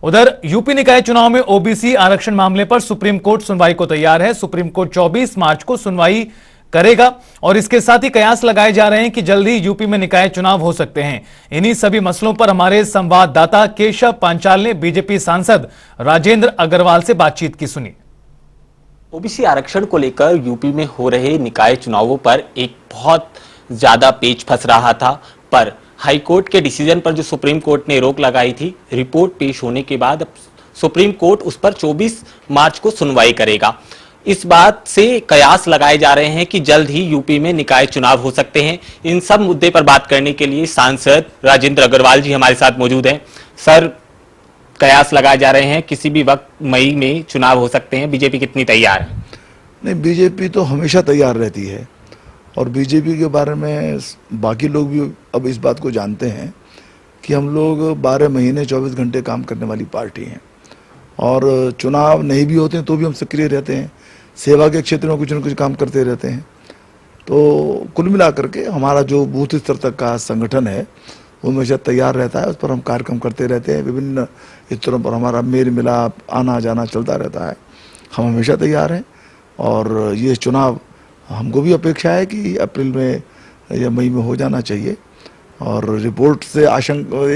उधर यूपी निकाय चुनाव में ओबीसी आरक्षण मामले पर सुप्रीम कोर्ट सुनवाई को तैयार है। सुप्रीम कोर्ट 24 मार्च को सुनवाई करेगा और इसके साथ ही कयास लगाए जा रहे हैं कि जल्द ही यूपी में निकाय चुनाव हो सकते हैं। इन्हीं सभी मसलों पर हमारे संवाददाता केशव पांचाल ने बीजेपी सांसद राजेंद्र अग्रवाल से बातचीत की। सुनिए। ओबीसी आरक्षण को लेकर यूपी में हो रहे निकाय चुनावों पर एक बहुत ज्यादा पेच फंस रहा था, पर हाईकोर्ट के डिसीजन पर जो सुप्रीम कोर्ट ने रोक लगाई थी, रिपोर्ट पेश होने के बाद अब सुप्रीम कोर्ट उस पर 24 मार्च को सुनवाई करेगा। इस बात से कयास लगाए जा रहे हैं कि जल्द ही यूपी में निकाय चुनाव हो सकते हैं। इन सब मुद्दे पर बात करने के लिए सांसद राजेंद्र अग्रवाल जी हमारे साथ मौजूद हैं। सर, कयास लगाए जा रहे हैं किसी भी वक्त मई में चुनाव हो सकते हैं, बीजेपी कितनी तैयार है? नहीं, बीजेपी तो हमेशा तैयार रहती है और बीजेपी के बारे में बाकी लोग भी अब इस बात को जानते हैं कि हम लोग 12 महीने 24 घंटे काम करने वाली पार्टी हैं और चुनाव नहीं भी होते हैं तो भी हम सक्रिय रहते हैं, सेवा के क्षेत्र में कुछ न कुछ काम करते रहते हैं। तो कुल मिलाकर के हमारा जो बूथ स्तर तक का संगठन है वो हमेशा तैयार रहता है, उस पर हम कार्यक्रम करते रहते हैं। विभिन्न स्तरों पर हमारा मेल मिलाप आना जाना चलता रहता है। हम हमेशा तैयार हैं और ये चुनाव हमको भी अपेक्षा है कि अप्रैल में या मई में हो जाना चाहिए। और रिपोर्ट से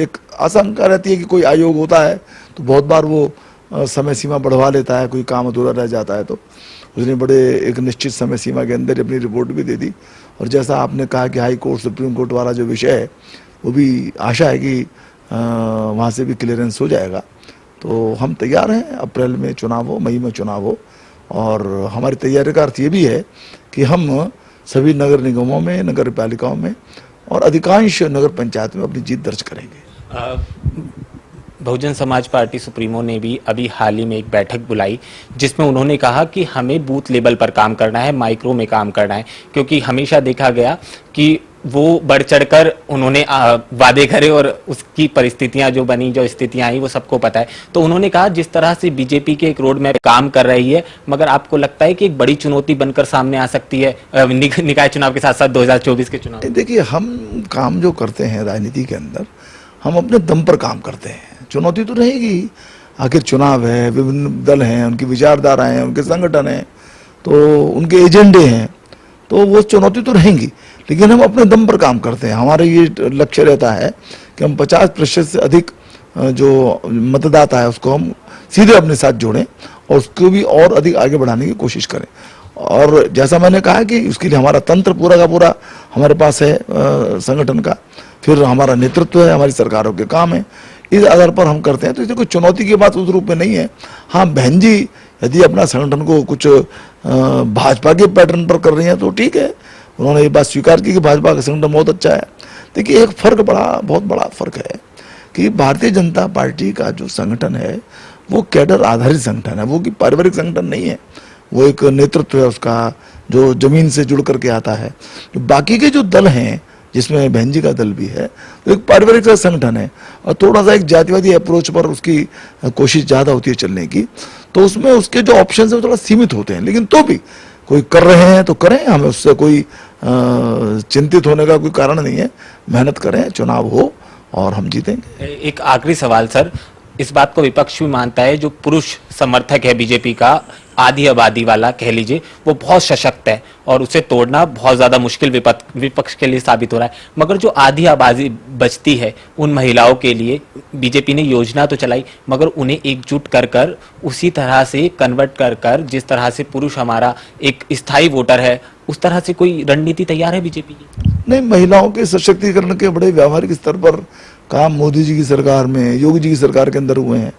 एक आशंका रहती है कि कोई आयोग होता है तो बहुत बार वो समय सीमा बढ़वा लेता है, कोई काम अधूरा रह जाता है, तो उसने बड़े एक निश्चित समय सीमा के अंदर अपनी रिपोर्ट भी दे दी। और जैसा आपने कहा कि हाई कोर्ट सुप्रीम कोर्ट वाला जो विषय है वो भी आशा है कि वहाँ से भी क्लियरेंस हो जाएगा। तो हम तैयार हैं, अप्रैल में चुनाव हो, मई में चुनाव हो। और हमारी तैयारी का अर्थ ये भी है कि हम सभी नगर निगमों में, नगर पालिकाओं में और अधिकांश नगर पंचायत में अपनी जीत दर्ज करेंगे। बहुजन समाज पार्टी सुप्रीमो ने भी अभी हाल ही में एक बैठक बुलाई जिसमें उन्होंने कहा कि हमें बूथ लेवल पर काम करना है, माइक्रो में काम करना है, क्योंकि हमेशा देखा गया कि वो बढ़ चढ़कर उन्होंने वादे करे और उसकी परिस्थितियां जो बनी, जो स्थितियां आई, वो सबको पता है। तो उन्होंने कहा जिस तरह से बीजेपी के एक रोड मैप काम कर रही है, मगर आपको लगता है कि एक बड़ी चुनौती बनकर सामने आ सकती है निकाय चुनाव के साथ साथ 2024 के चुनाव? देखिए, हम काम जो करते हैं राजनीति के अंदर, हम अपने दम पर काम करते हैं। चुनौती तो रहेगी, आखिर चुनाव है, विभिन्न दल हैं, उनकी विचारधारा हैं, उनके संगठन हैं, तो उनके एजेंडे हैं, तो वो चुनौती तो रहेंगी, लेकिन हम अपने दम पर काम करते हैं। हमारा ये लक्ष्य रहता है कि हम 50% से अधिक जो मतदाता है उसको हम सीधे अपने साथ जोड़ें और उसको भी और अधिक आगे बढ़ाने की कोशिश करें। और जैसा मैंने कहा कि उसके लिए हमारा तंत्र पूरा का पूरा हमारे पास है संगठन का, फिर हमारा नेतृत्व है, हमारी सरकारों के काम है, इस आधार पर हम करते हैं। तो इससे कोई चुनौती की बात उस रूप में नहीं है। हाँ, बहन जी यदि अपना संगठन को कुछ भाजपा के पैटर्न पर कर रही हैं तो ठीक है, उन्होंने ये बात स्वीकार की कि भाजपा का संगठन बहुत अच्छा है। देखिए, एक फर्क बहुत बड़ा फर्क है कि भारतीय जनता पार्टी का जो संगठन है वो कैडर आधारित संगठन है, वो कि पारिवारिक संगठन नहीं है। वो एक नेतृत्व है उसका जो जमीन से जुड़ करके आता है। जो बाकी के जो दल हैं, जिसमें बहन जी का दल भी है, तो एक पारिवारिक संगठन है और थोड़ा सा एक जातिवादी अप्रोच पर उसकी कोशिश ज़्यादा होती है चलने की, तो उसमें उसके जो ऑप्शन है वो थोड़ा सीमित होते हैं। लेकिन तो भी कोई कर रहे हैं तो करें, हमें उससे कोई चिंतित होने का कोई कारण नहीं है। मेहनत करें, चुनाव हो और हम जीतेंगे। एक आखिरी सवाल सर, इस बात को विपक्ष भी मानता है, जो पुरुष समर्थक है बीजेपी का, आधी आबादी वाला कह लीजिए, वो बहुत सशक्त है और उसे तोड़ना बहुत ज्यादा मुश्किल विपक्ष के लिए साबित हो रहा है। मगर जो आधी आबादी बचती है उन महिलाओं के लिए बीजेपी ने योजना तो चलाई, मगर उन्हें एकजुट कर उसी तरह से कन्वर्ट कर जिस तरह से पुरुष हमारा एक स्थायी वोटर है, उस तरह से कोई रणनीति तैयार है बीजेपी की? नहीं, महिलाओं के सशक्तिकरण के बड़े व्यावहारिक स्तर पर काम मोदी जी की सरकार में, योगी जी की सरकार के अंदर हुए हैं।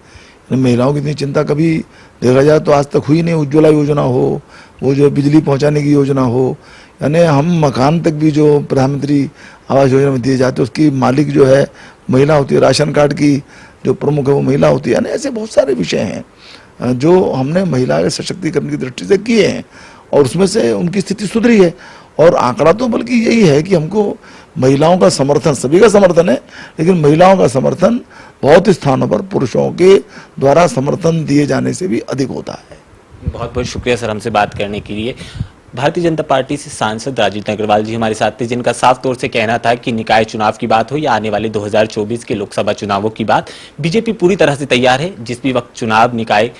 महिलाओं की इतनी चिंता कभी देखा जाए तो आज तक हुई नहीं। उज्ज्वला योजना हो, वो जो बिजली पहुंचाने की योजना हो, यानी हम मकान तक भी जो प्रधानमंत्री आवास योजना में दिए जाते हैं उसकी मालिक जो है महिला होती है, राशन कार्ड की जो प्रमुख है वो महिला होती है। यानी ऐसे बहुत सारे विषय हैं जो हमने महिला के सशक्तिकरण की दृष्टि से किए हैं और उसमें से उनकी स्थिति सुधरी है। और आंकड़ा तो बल्कि यही है कि हमको महिलाओं का समर्थन, सभी का समर्थन है, लेकिन महिलाओं का समर्थन बहुत स्थानों पर पुरुषों के द्वारा समर्थन दिए जाने से भी अधिक होता है। बहुत बहुत शुक्रिया सर हमसे बात करने के लिए। भारतीय जनता पार्टी से सांसद राजेंद्र अग्रवाल जी हमारे साथ थे, जिनका साफ तौर से कहना था कि निकाय चुनाव की बात हो या आने वाले 2024 के लोकसभा चुनावों की बात, बीजेपी पूरी तरह से तैयार है। जिस भी वक्त निकाय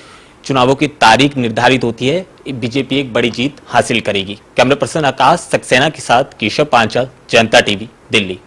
चुनावों की तारीख निर्धारित होती है, बीजेपी एक बड़ी जीत हासिल करेगी। कैमरा पर्सन आकाश सक्सेना के साथ केशव पांचाल, जनता टीवी, दिल्ली।